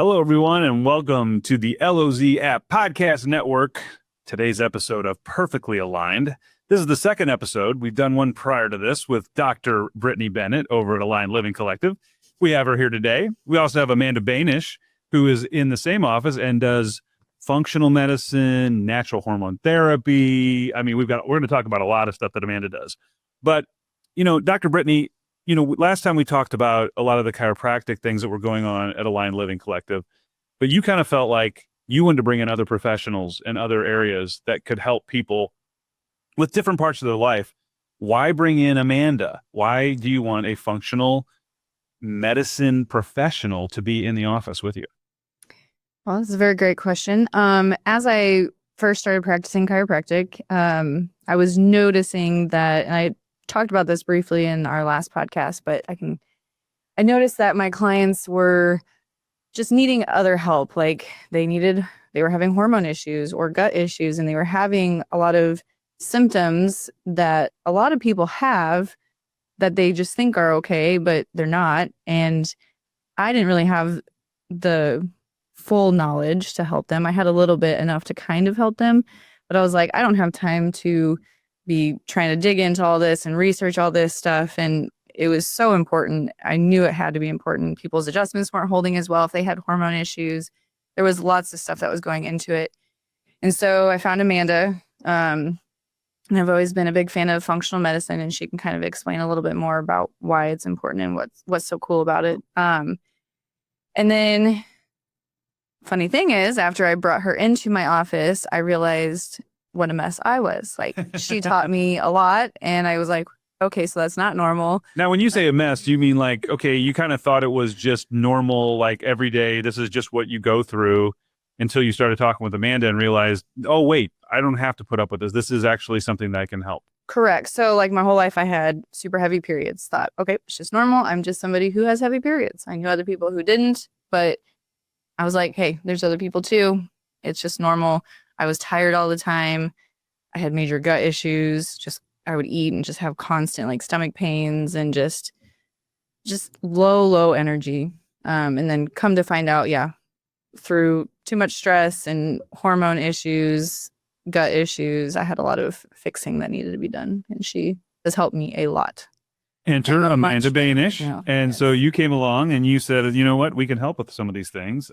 Hello, everyone, and welcome to the LOZ App Podcast Network. Today's episode of Perfectly Aligned. This is the second episode. We've done one prior to this with Dr. Brittany Bennett over at Aligned Living Collective. We have her here today. We also have Amanda Banish, who is in the same office and does functional medicine, natural hormone therapy. I mean, we're going to talk about a lot of stuff that Amanda does. But, Dr. Brittany, last time we talked about a lot of the chiropractic things that were going on at Aligned Living Collective, but you kind of felt like you wanted to bring in other professionals in other areas that could help people with different parts of their life. Why bring in Amanda? Why do you want a functional medicine professional to be in the office with you? Well, this is a very great question. As I first started practicing chiropractic, I was noticing that, and I talked about this briefly in our last podcast, but I noticed that my clients were just needing other help. Like they were having hormone issues or gut issues, and they were having a lot of symptoms that a lot of people have that they just think are okay, but they're not. And I didn't really have the full knowledge to help them. I had a little bit enough to kind of help them, but I was like, I don't have time to be trying to dig into all this and research all this stuff. And it was so important. I knew it had to be important. People's adjustments weren't holding as well if they had hormone issues. There was lots of stuff that was going into it. And so I found Amanda. And I've always been a big fan of functional medicine, and she can kind of explain a little bit more about why it's important and what's so cool about it. And then funny thing is, after I brought her into my office, I realized what a mess I was. Like, she taught me a lot, and I was like, okay, so that's not normal. Now, when you say a mess, do you mean like, okay, you kind of thought it was just normal, like every day, this is just what you go through, until you started talking with Amanda and realized, oh, wait, I don't have to put up with this. This is actually something that can help. Correct. So like my whole life I had super heavy periods. Thought, okay, it's just normal. I'm just somebody who has heavy periods. I knew other people who didn't, but I was like, hey, there's other people too. It's just normal. I was tired all the time. I had major gut issues. I would eat and just have constant like stomach pains and just low energy. And then come to find out, through too much stress and hormone issues, gut issues, I had a lot of fixing that needed to be done. And she has helped me a lot. Enter Amanda Banish. And yes. so you came along and you said, you know what, we can help with some of these things.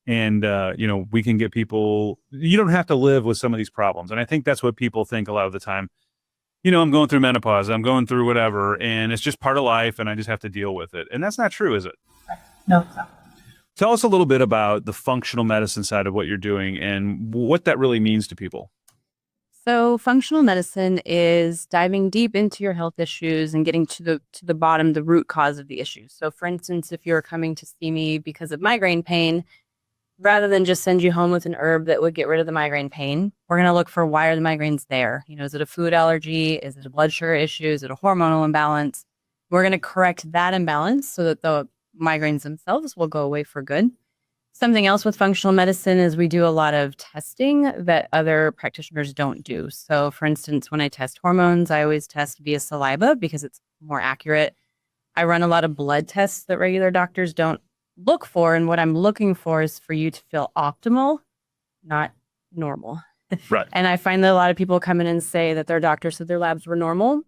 We can get people, you don't have to live with some of these problems. And I think that's what people think a lot of the time. I'm going through menopause, I'm going through whatever, and it's just part of life and I just have to deal with it. And that's not true, is it? No, it's not. Tell us a little bit about the functional medicine side of what you're doing and what that really means to people. So functional medicine is diving deep into your health issues and getting to the bottom, the root cause of the issues. So for instance, if you're coming to see me because of migraine pain, rather than just send you home with an herb that would get rid of the migraine pain, we're going to look for why are the migraines there? Is it a food allergy? Is it a blood sugar issue? Is it a hormonal imbalance? We're going to correct that imbalance so that the migraines themselves will go away for good. Something else with functional medicine is we do a lot of testing that other practitioners don't do. So for instance, when I test hormones, I always test via saliva because it's more accurate. I run a lot of blood tests that regular doctors don't look for. And what I'm looking for is for you to feel optimal, not normal. Right. And I find that a lot of people come in and say that their doctor said their labs were normal,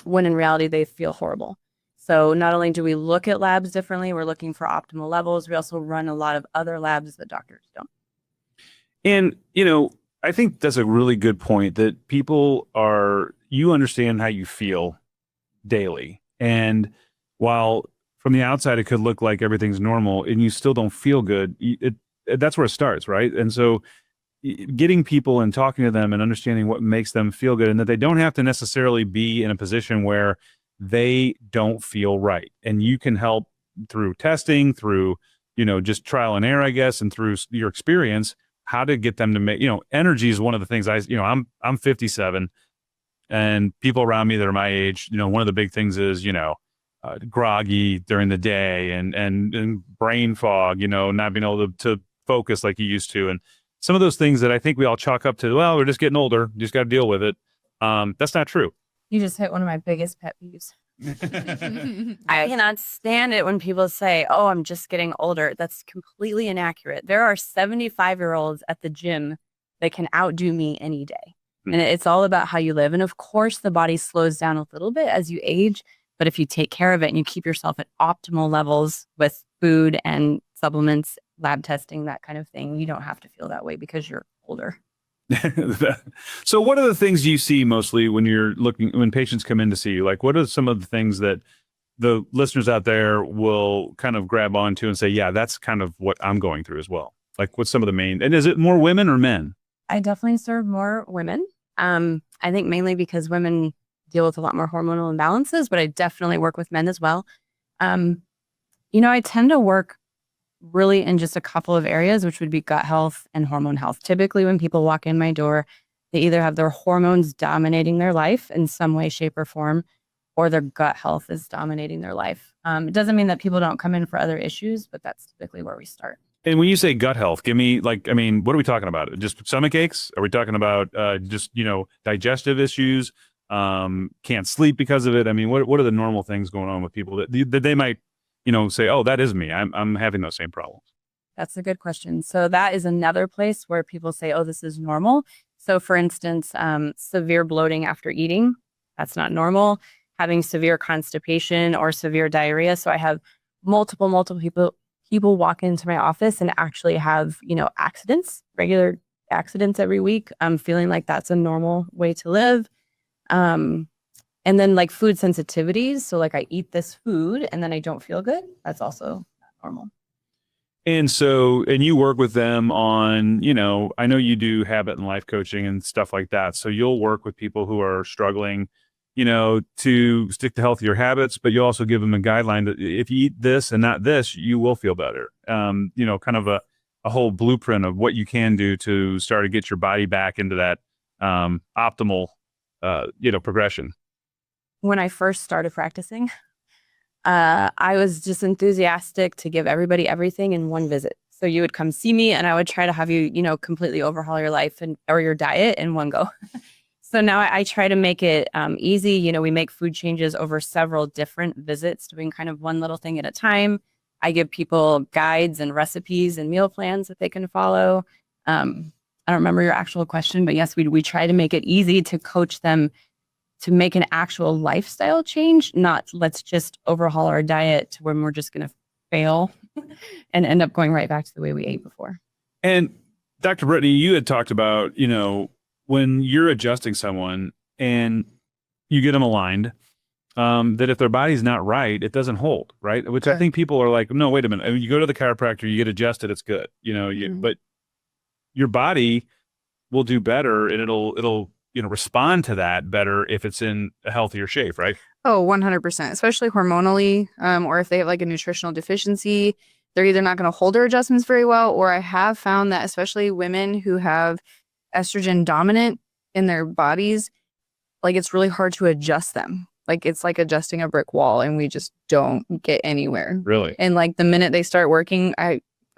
when in reality they feel horrible. So not only do we look at labs differently, we're looking for optimal levels. We also run a lot of other labs that doctors don't. And, I think that's a really good point that you understand how you feel daily. And while from the outside, it could look like everything's normal and you still don't feel good, that's where it starts, right? And so getting people and talking to them and understanding what makes them feel good and that they don't have to necessarily be in a position where they don't feel right. And you can help through testing, through, just trial and error, I guess, and through your experience, how to get them to make, energy is one of the things I'm 57 and people around me that are my age, one of the big things is, groggy during the day and brain fog, not being able to focus like you used to. And some of those things that I think we all chalk up to, well, we're just getting older, just got to deal with it. That's not true. You just hit one of my biggest pet peeves. I cannot stand it when people say, oh, I'm just getting older. That's completely inaccurate. There are 75-year-olds at the gym that can outdo me any day. And it's all about how you live. And of course, the body slows down a little bit as you age. But if you take care of it and you keep yourself at optimal levels with food and supplements, lab testing, that kind of thing, you don't have to feel that way because you're older. So what are the things you see mostly when patients come in to see you? Like, what are some of the things that the listeners out there will kind of grab onto and say, yeah, that's kind of what I'm going through as well? Like, what's some of the main, and is it more women or men? I definitely serve more women. I think mainly because women deal with a lot more hormonal imbalances, but I definitely work with men as well. I tend to work really in just a couple of areas, which would be gut health and hormone health. Typically, when people walk in my door, they either have their hormones dominating their life in some way, shape, or form, or their gut health is dominating their life. It doesn't mean that people don't come in for other issues, but that's typically where we start. And when you say gut health, give me what are we talking about? Just stomach aches? Are we talking about digestive issues? Can't sleep because of it? I mean, what are the normal things going on with people that they might say, oh, that is me. I'm having those same problems. That's a good question. So that is another place where people say, oh, this is normal. So for instance, severe bloating after eating, that's not normal. Having severe constipation or severe diarrhea. So I have multiple people walk into my office and actually have, regular accidents every week. I'm feeling like that's a normal way to live. And then like food sensitivities. So like I eat this food and then I don't feel good. That's also normal. And you work with them on, I know you do habit and life coaching and stuff like that. So you'll work with people who are struggling, to stick to healthier habits, but you also give them a guideline that if you eat this and not this, you will feel better. Kind of a whole blueprint of what you can do to start to get your body back into that optimal, progression. When I first started practicing, I was just enthusiastic to give everybody everything in one visit. So you would come see me and I would try to have you, completely overhaul your life or your diet in one go. So now I try to make it easy. We make food changes over several different visits, doing kind of one little thing at a time. I give people guides and recipes and meal plans that they can follow. I don't remember your actual question, but yes, we try to make it easy to coach them to make an actual lifestyle change, not let's just overhaul our diet to when we're just going to fail and end up going right back to the way we ate before. And Dr. Brittany, you had talked about, when you're adjusting someone and you get them aligned, that if their body's not right, it doesn't hold, right? Which I think people are like, no, wait a minute. I mean, you go to the chiropractor, you get adjusted, it's good, but your body will do better and it'll respond to that better if it's in a healthier shape, right? Oh, 100%, especially hormonally, or if they have like a nutritional deficiency, they're either not going to hold their adjustments very well, or I have found that especially women who have estrogen dominant in their bodies, like it's really hard to adjust them. Like it's like adjusting a brick wall and we just don't get anywhere. Really? And like the minute they start working,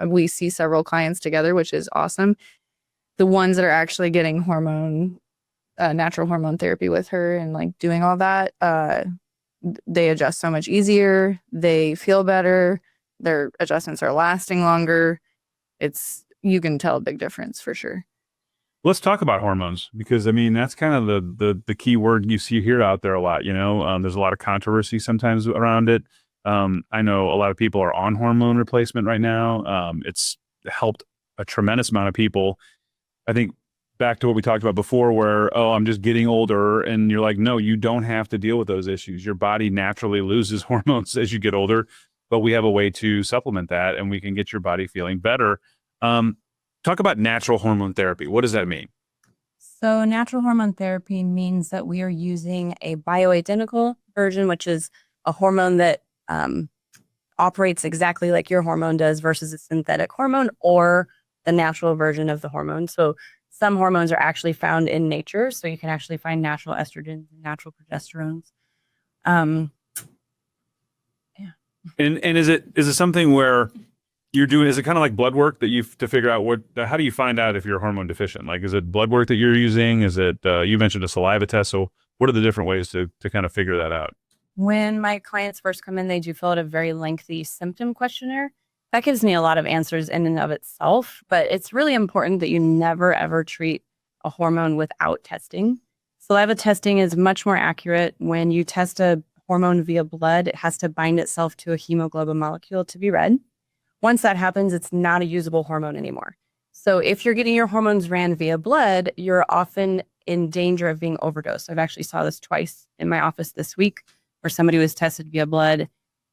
we see several clients together, which is awesome. The ones that are actually getting natural hormone therapy with her and like doing all that, they adjust so much easier. They feel better. Their adjustments are lasting longer. You can tell a big difference for sure. Let's talk about hormones because that's kind of the key word you see here out there a lot. There's a lot of controversy sometimes around it. I know a lot of people are on hormone replacement right now. It's helped a tremendous amount of people. I think back to what we talked about before where, oh, I'm just getting older. And you're like, no, you don't have to deal with those issues. Your body naturally loses hormones as you get older, but we have a way to supplement that and we can get your body feeling better. Talk about natural hormone therapy. What does that mean? So natural hormone therapy means that we are using a bioidentical version, which is a hormone that operates exactly like your hormone does versus a synthetic hormone or the natural version of the hormone. So some hormones are actually found in nature. So you can actually find natural estrogens and natural progesterones. And is it something where you're doing, is it kind of like blood work that to figure out how do you find out if you're hormone deficient? Like, is it blood work that you're using? Is it, you mentioned a saliva test. So what are the different ways to kind of figure that out? When my clients first come in, they do fill out a very lengthy symptom questionnaire. That gives me a lot of answers in and of itself, but it's really important that you never ever treat a hormone without testing. Saliva testing is much more accurate. When you test a hormone via blood, it has to bind itself to a hemoglobin molecule to be read. Once that happens, it's not a usable hormone anymore. So if you're getting your hormones ran via blood, you're often in danger of being overdosed. I've actually saw this twice in my office this week where somebody was tested via blood.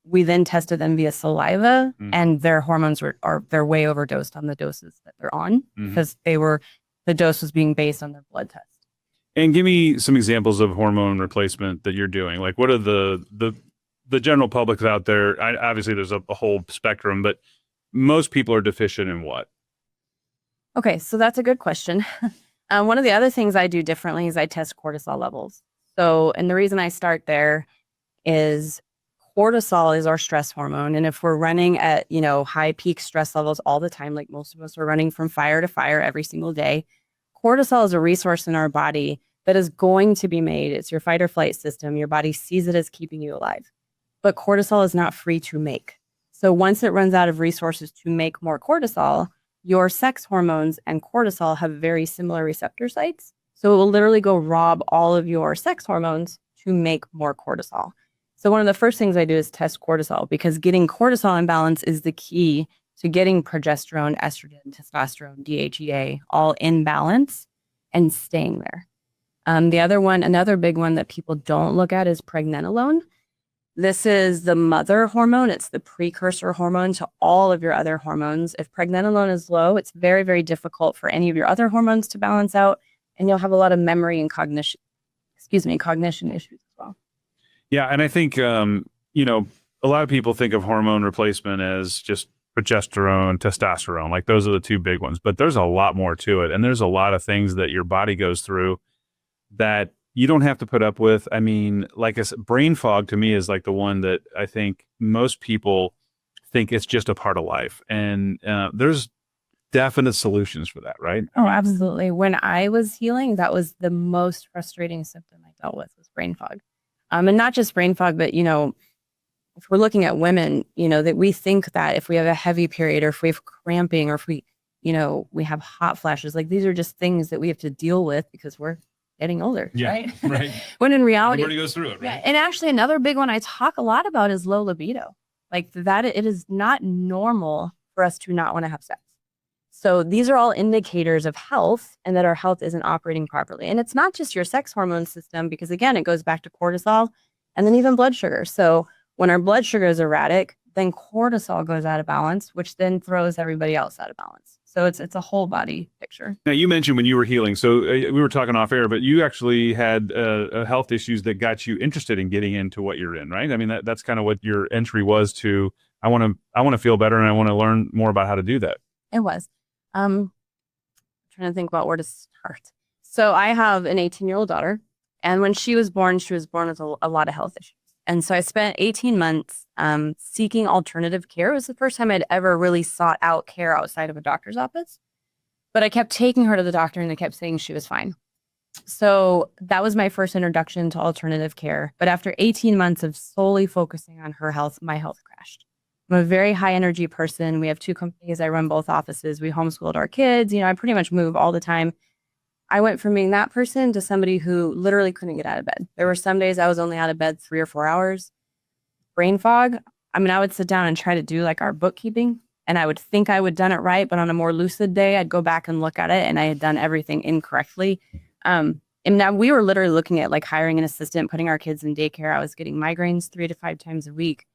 We then tested them via saliva, and their hormones they're way overdosed on the doses that they're on because the dose was being based on their blood test. And give me some examples of hormone replacement that you're doing. Like, what are the general public out there? Obviously, there's a whole spectrum, but most people are deficient in what? Okay, so that's a good question. One of the other things I do differently is I test cortisol levels. So, and the reason I start there is cortisol is our stress hormone. And if we're running at, high peak stress levels all the time, like most of us are running from fire to fire every single day, cortisol is a resource in our body that is going to be made. It's your fight or flight system. Your body sees it as keeping you alive. But cortisol is not free to make. So once it runs out of resources to make more cortisol, your sex hormones and cortisol have very similar receptor sites. So it will literally go rob all of your sex hormones to make more cortisol. So one of the first things I do is test cortisol, because getting cortisol in balance is the key to getting progesterone, estrogen, testosterone, DHEA all in balance and staying there. Another big one that people don't look at is pregnenolone. This is the mother hormone. It's the precursor hormone to all of your other hormones. If pregnenolone is low, it's very, very difficult for any of your other hormones to balance out, and you'll have a lot of memory and cognition issues as well. Yeah, and I think a lot of people think of hormone replacement as just progesterone, testosterone. Like, those are the two big ones, but there's a lot more to it, and there's a lot of things that your body goes through that you don't have to put up with. I mean, like I said, brain fog to me is like the one that I think most people think it's just a part of life, and there's definite solutions for that, right? Oh, absolutely. When I was healing, that was the most frustrating symptom I dealt with, was brain fog. And not just brain fog, but, if we're looking at women, that we think that if we have a heavy period, or if we have cramping, or if we have hot flashes, like, these are just things that we have to deal with because we're getting older, right? Right. When in reality, everybody goes through it, right? yeah. And actually, another big one I talk a lot about is low libido. Like, that it is not normal for us to not want to have sex. So these are all indicators of health, and that our health isn't operating properly. And it's not just your sex hormone system, because again, it goes back to cortisol and then even blood sugar. So when our blood sugar is erratic, then cortisol goes out of balance, which then throws everybody else out of balance. So it's a whole body picture. Now, you mentioned when you were healing, so we were talking off air, but you actually had health issues that got you interested in getting into what you're in, right? I mean, that's kind of what your entry was to. I want to feel better, and I want to learn more about how to do that. It was. Trying to think about where to start. So I have an 18-year-old daughter, and when she was born with a lot of health issues. And so I spent 18 months seeking alternative care. It was the first time I'd ever really sought out care outside of a doctor's office. But I kept taking her to the doctor, and they kept saying she was fine. So that was my first introduction to alternative care. But after 18 months of solely focusing on her health, my health crashed. I'm a very high energy person. We have 2 companies. I run both offices. We homeschooled our kids. I pretty much move all the time. I went from being that person to somebody who literally couldn't get out of bed. There were some days I was only out of bed 3 or 4 hours. Brain fog. I mean, I would sit down and try to do like our bookkeeping, and I would think I would done it right. But on a more lucid day, I'd go back and look at it, and I had done everything incorrectly. And now we were literally looking at like hiring an assistant, putting our kids in daycare. I was getting migraines 3 to 5 times a week.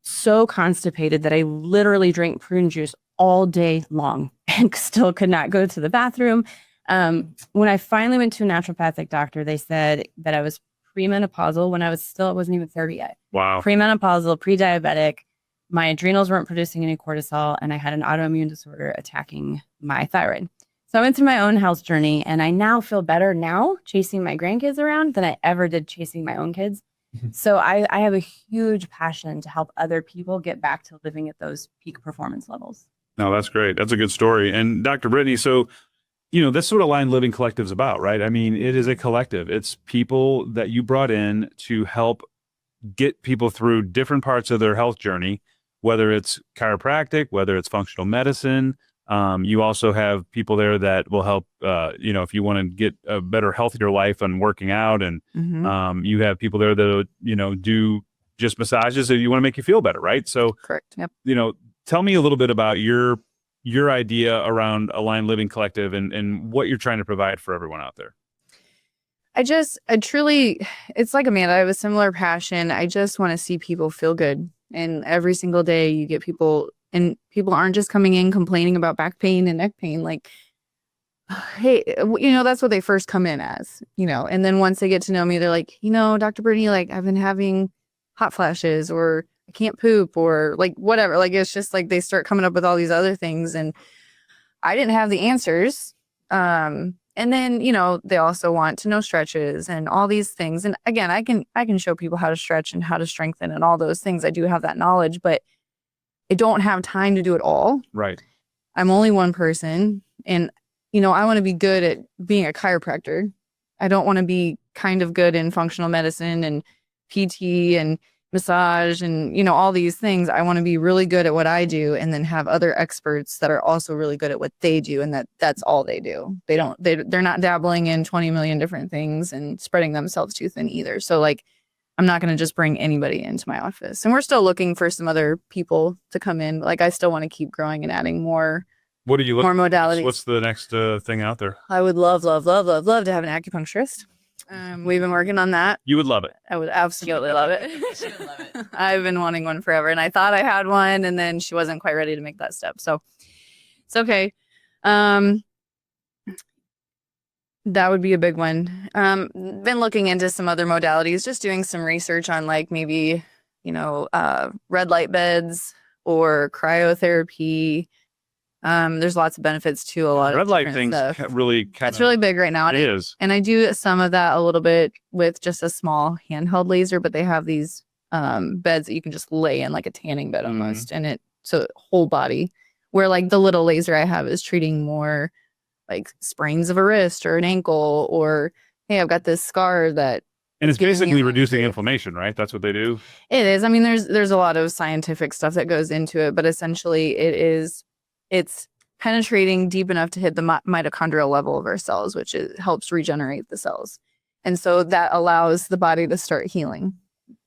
So constipated that I literally drank prune juice all day long and still could not go to the bathroom. When I finally went to a naturopathic doctor, they said that I was premenopausal when I wasn't even 30 yet. Wow. Premenopausal, pre-diabetic. My adrenals weren't producing any cortisol, and I had an autoimmune disorder attacking my thyroid. So I went through my own health journey, and I now feel better now chasing my grandkids around than I ever did chasing my own kids. So I have a huge passion to help other people get back to living at those peak performance levels. No, that's great. That's a good story. And Dr. Brittany, so, that's what Aligned Living Collective is about, right? I mean, it is a collective. It's people that you brought in to help get people through different parts of their health journey, whether it's chiropractic, whether it's functional medicine. You also have people there that will help, if you want to get a better, healthier life and working out. And you have people there that, do just massages if you want to make you feel better, right? So, correct. Yep. Tell me a little bit about your idea around Aligned Living Collective and what you're trying to provide for everyone out there. I truly, it's like Amanda, I have a similar passion. I just want to see people feel good. And every single day you get people, and people aren't just coming in complaining about back pain and neck pain. Like, hey, that's what they first come in as, and then once they get to know me, they're like, Dr. Brittany, like I've been having hot flashes, or I can't poop, or like whatever. Like, it's just like they start coming up with all these other things, and I didn't have the answers. And then, they also want to know stretches and all these things. And again, I can show people how to stretch and how to strengthen and all those things. I do have that knowledge, but I don't have time to do it all. Right. I'm only one person, and, I want to be good at being a chiropractor. I don't want to be kind of good in functional medicine and PT and massage and, all these things. I want to be really good at what I do, and then have other experts that are also really good at what they do. And that's all they do. They're not dabbling in 20 million different things and spreading themselves too thin either. So like, I'm not going to just bring anybody into my office. And we're still looking for some other people to come in. Like, I still want to keep growing and adding more. What are you looking more modalities? What's the next thing out there? I would love to have an acupuncturist. We've been working on that. You would love it. I would absolutely love it. She would love it. I've been wanting one forever, and I thought I had one, and then she wasn't quite ready to make that step. So it's okay. That would be a big one. Been looking into some other modalities, just doing some research on like maybe, red light beds or cryotherapy. There's lots of benefits to a lot of red light different things stuff. really It's really big right now. It is. And I do some of that a little bit with just a small handheld laser, but they have these beds that you can just lay in, like a tanning bed almost, and so whole body. Where like the little laser I have is treating more like sprains of a wrist or an ankle, or hey, I've got this scar that. And it's basically reducing inflammation, right? That's what they do. It is. I mean, there's a lot of scientific stuff that goes into it, but essentially it's penetrating deep enough to hit the mitochondrial level of our cells, which helps regenerate the cells. And so that allows the body to start healing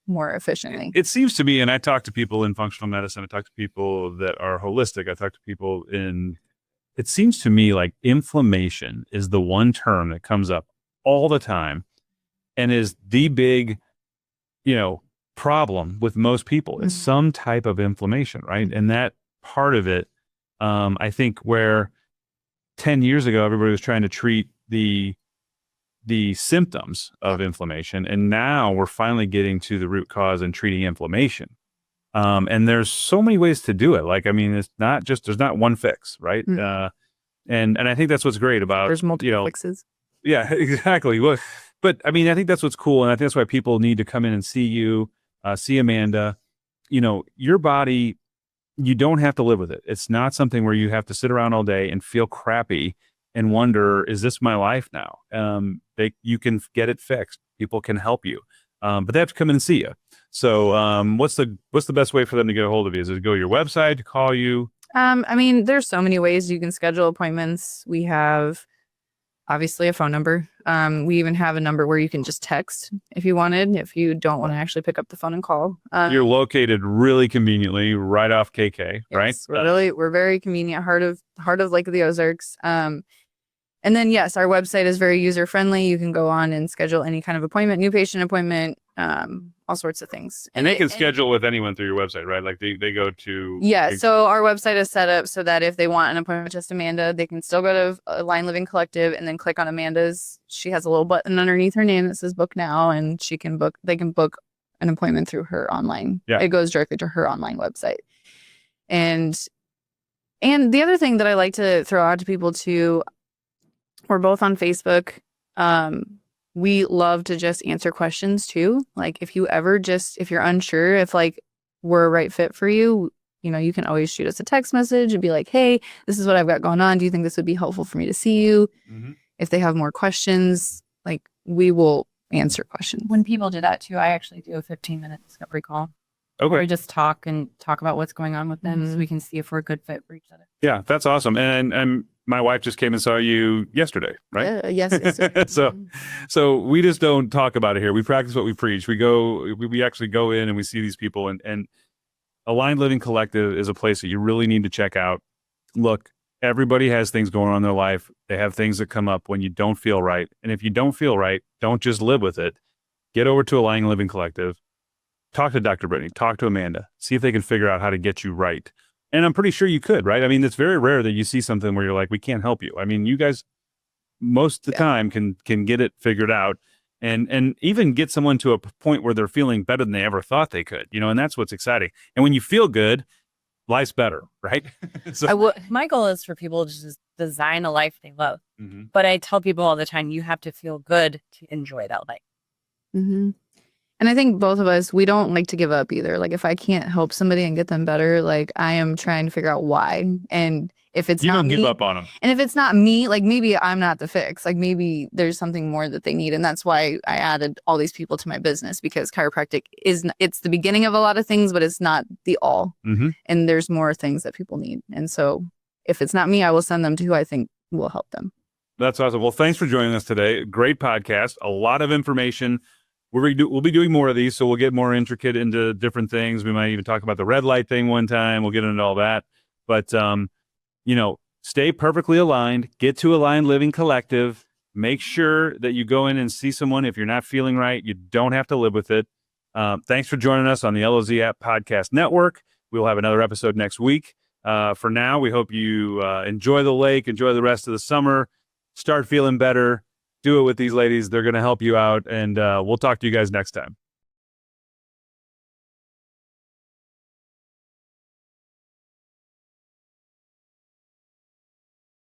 more efficiently. It seems to me, and I talk to people in functional medicine, I talk to people that are holistic, I talk to people it seems to me like inflammation is the one term that comes up all the time and is the big, problem with most people. It's some type of inflammation, right? And that part of it, I think where 10 years ago, everybody was trying to treat the symptoms of inflammation. And now we're finally getting to the root cause and treating inflammation. And there's so many ways to do it. Like, I mean, there's not one fix, right? And I think that's what's great about, there's multiple fixes. Yeah, exactly. Well, but I mean, I think that's what's cool. And I think that's why people need to come in and see you, see Amanda. Your body, you don't have to live with it. It's not something where you have to sit around all day and feel crappy and wonder, is this my life now? You can get it fixed. People can help you, but they have to come in and see you. So what's the best way for them to get a hold of you? Is it go to your website, to call you? I mean, there's so many ways you can schedule appointments. We have obviously a phone number. We even have a number where you can just text if you wanted, if you don't want to actually pick up the phone and call. You're located really conveniently right off KK, right? Yes, we're very convenient, heart of Lake of the Ozarks. And then, yes, our website is very user friendly. You can go on and schedule any kind of appointment, new patient appointment, all sorts of things. And they can schedule with anyone through your website, right? Like they go to. Yeah. So our website is set up so that if they want an appointment with just Amanda, they can still go to Aligned Living Collective and then click on Amanda's. She has a little button underneath her name that says book now, and they can book an appointment through her online. Yeah. It goes directly to her online website. And the other thing that I like to throw out to people too, we're both on Facebook. We love to just answer questions too. Like if you're unsure if like we're a right fit for you, you can always shoot us a text message and be like, hey, this is what I've got going on. Do you think this would be helpful for me to see you? Mm-hmm. If they have more questions, like we will answer questions. When people do that too, I actually do a 15-minute discovery call. Okay. Or we just talk about what's going on with them so we can see if we're a good fit for each other. Yeah, that's awesome. And my wife just came and saw you yesterday, right? Yes. So we just don't talk about it here. We practice what we preach. We actually go in and we see these people, and Aligned Living Collective is a place that you really need to check out. Look, everybody has things going on in their life. They have things that come up when you don't feel right. And if you don't feel right, don't just live with it. Get over to Aligned Living Collective. Talk to Dr. Brittany, talk to Amanda, see if they can figure out how to get you right. And I'm pretty sure you could, right? I mean, it's very rare that you see something where you're like, we can't help you. I mean, you guys most of the time can get it figured out and even get someone to a point where they're feeling better than they ever thought they could, and that's what's exciting. And when you feel good, life's better, right? My goal is for people to just design a life they love. Mm-hmm. But I tell people all the time, you have to feel good to enjoy that life. Mm-hmm. And I think both of us, we don't like to give up either. Like if I can't help somebody and get them better, like I am trying to figure out why. And if it's you not don't me, give up on them. And if it's not me, like maybe I'm not the fix. Like maybe there's something more that they need. And that's why I added all these people to my business, because chiropractic it's the beginning of a lot of things, but it's not the all. Mm-hmm. And there's more things that people need. And so if it's not me, I will send them to who I think will help them. That's awesome. Well, thanks for joining us today. Great podcast. A lot of information. We'll be doing more of these, so we'll get more intricate into different things. We might even talk about the red light thing one time. We'll get into all that. But, stay perfectly aligned. Get to Aligned Living Collective. Make sure that you go in and see someone. If you're not feeling right, you don't have to live with it. Thanks for joining us on the LOZ App Podcast Network. We'll have another episode next week. For now, we hope you enjoy the lake, enjoy the rest of the summer, start feeling better. Do it with these ladies. They're going to help you out, and we'll talk to you guys next time.